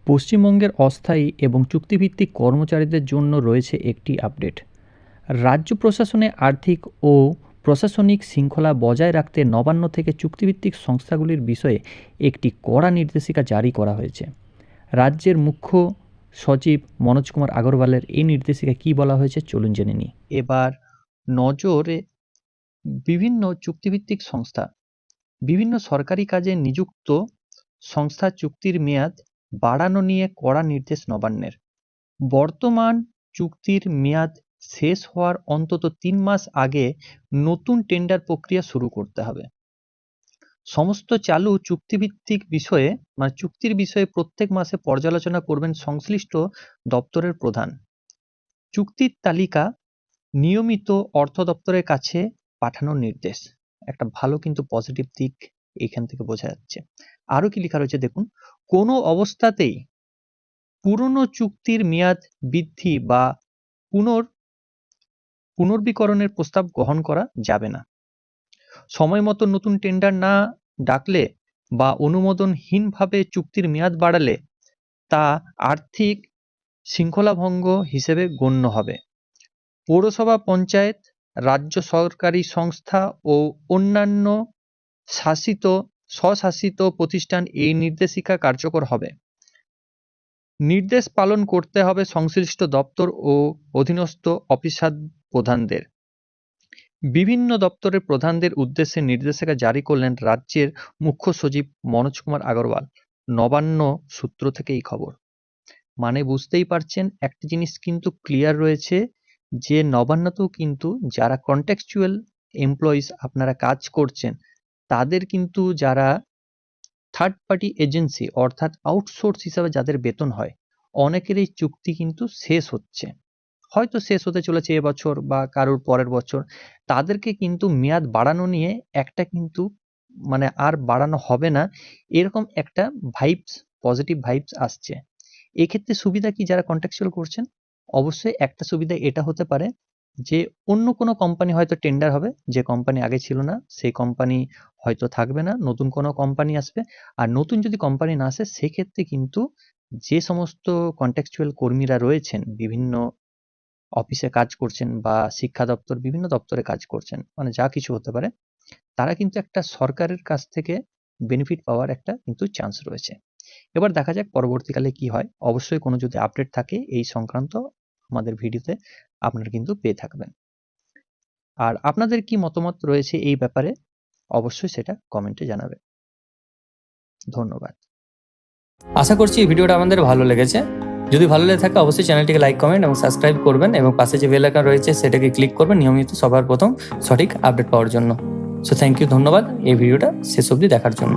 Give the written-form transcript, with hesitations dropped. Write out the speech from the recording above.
পশ্চিমবঙ্গের অস্থায়ী এবং চুক্তিভিত্তিক কর্মচারীদের জন্য রয়েছে একটি আপডেট। রাজ্য প্রশাসনে আর্থিক ও প্রশাসনিক শৃঙ্খলা বজায় রাখতে নবান্ন থেকে চুক্তিভিত্তিক সংস্থাগুলির বিষয়ে একটি কড়া নির্দেশিকা জারি করা হয়েছে। রাজ্যের মুখ্য সচিব মনোজ কুমার আগরওয়ালের এই নির্দেশিকা কী বলা হয়েছে চলুন জেনে নিই। এবার নজরে বিভিন্ন চুক্তিভিত্তিক সংস্থা, বিভিন্ন সরকারি কাজে নিযুক্ত সংস্থা চুক্তির মেয়াদ বাড়ানো নিয়ে কড়া নির্দেশ নবান্নের। বর্তমান চুক্তির মেয়াদ শেষ হওয়ার অন্তত ৩ মাস আগে নতুন টেন্ডার প্রক্রিয়া শুরু করতে হবে। সমস্ত চালু চুক্তিভিত্তিক বিষয়ে চুক্তির বিষয়ে প্রত্যেক মাসে পর্যালোচনা করবেন সংশ্লিষ্ট দপ্তরের প্রধান। চুক্তির তালিকা নিয়মিত অর্থ দপ্তরের কাছে পাঠানোর নির্দেশ। একটা ভালো কিন্তু পজিটিভ দিক এখান থেকে বোঝা যাচ্ছে। আরো কি লেখা রয়েছে দেখুন, কোনো অবস্থাতেই পুরনো চুক্তির মেয়াদ বৃদ্ধি বা পুনর্বীকরণের প্রস্তাব গ্রহণ করা যাবে না। সময় মতো নতুন টেন্ডার না ডাকলে বা অনুমোদনহীনভাবে চুক্তির মেয়াদ বাড়ালে তা আর্থিক শৃঙ্খলাভঙ্গ হিসেবে গণ্য হবে। পৌরসভা, পঞ্চায়েত, রাজ্য সরকারি সংস্থা ও অন্যান্য স্বশাসিত প্রতিষ্ঠান এই নির্দেশিকা কার্যকর হবে। নির্দেশ পালন করতে হবে সংশ্লিষ্ট দপ্তর ও অধীনস্থ অফিসার প্রধানদের। বিভিন্ন দপ্তরের প্রধানদের উদ্দেশ্যে নির্দেশিকা জারি করলেন রাজ্যের মুখ্য সচিব মনোজ কুমার আগরওয়াল। নবান্ন সূত্র থেকে এই খবর। মানে বুঝতেই পারছেন, একটা জিনিস কিন্তু ক্লিয়ার রয়েছে যে নবান্নতেও কিন্তু যারা কন্ট্যাকচুয়াল এমপ্লয়িজ আপনারা কাজ করছেন, তাদের কিন্তু যারা থার্ড পার্টি এজেন্সি অর্থাৎ আউটসোর্স হিসাবে যাদের বেতন হয়, অনেকের এই চুক্তি কিন্তু শেষ হচ্ছে, হয়তো শেষ হতে চলেছে এবছর বা কারোর পরের বছর। তাদেরকে কিন্তু মেয়াদ বাড়ানো নিয়ে একটা কিন্তু আর বাড়ানো হবে না, এরকম একটা পজিটিভ ভাইবস আসছে। এক্ষেত্রে সুবিধা কি যারা কন্ট্রাকচুয়াল করছেন? অবশ্যই একটা সুবিধা এটা হতে পারে যে অন্য কোনো কোম্পানি হয়তো টেন্ডার হবে, যে কোম্পানি আগে ছিল না সেই কোম্পানি হয়তো থাকবে না, নতুন কোনো কোম্পানি আসবে। আর নতুন যদি কোম্পানি না আসে সেক্ষেত্রে কিন্তু যে সমস্ত কন্ট্রাকচুয়াল কর্মীরা রয়েছেন, বিভিন্ন অফিসে কাজ করছেন বা শিক্ষা দপ্তর, বিভিন্ন দপ্তরে কাজ করছেন, যা কিছু হতে পারে, তারা কিন্তু একটা সরকারের কাছ থেকে বেনিফিট পাওয়ার একটা কিন্তু চান্স রয়েছে। এবার দেখা যাক পরবর্তীকালে কি হয়। অবশ্যই কোনো যদি আপডেট থাকে এই সংক্রান্ত আমাদের ভিডিওতে আপনারা কিন্তু পেয়ে থাকবেন। আর আপনাদের কি মতামত রয়েছে এই ব্যাপারে অবশ্যই সেটা কমেন্টে জানাবেন। ধন্যবাদ। আশা করছি এই ভিডিওটা আমাদের ভালো লেগেছে। যদি ভালো লেগে থাকে অবশ্যই চ্যানেলটিকে লাইক, কমেন্ট এবং সাবস্ক্রাইব করবেন এবং পাশে যে বেল আইকন রয়েছে সেটাকে ক্লিক করবেন নিয়মিত সবার প্রথম সঠিক আপডেট পাওয়ার জন্য। সো থ্যাংক ইউ, ধন্যবাদ এই ভিডিওটা শেষ অবধি দেখার জন্য।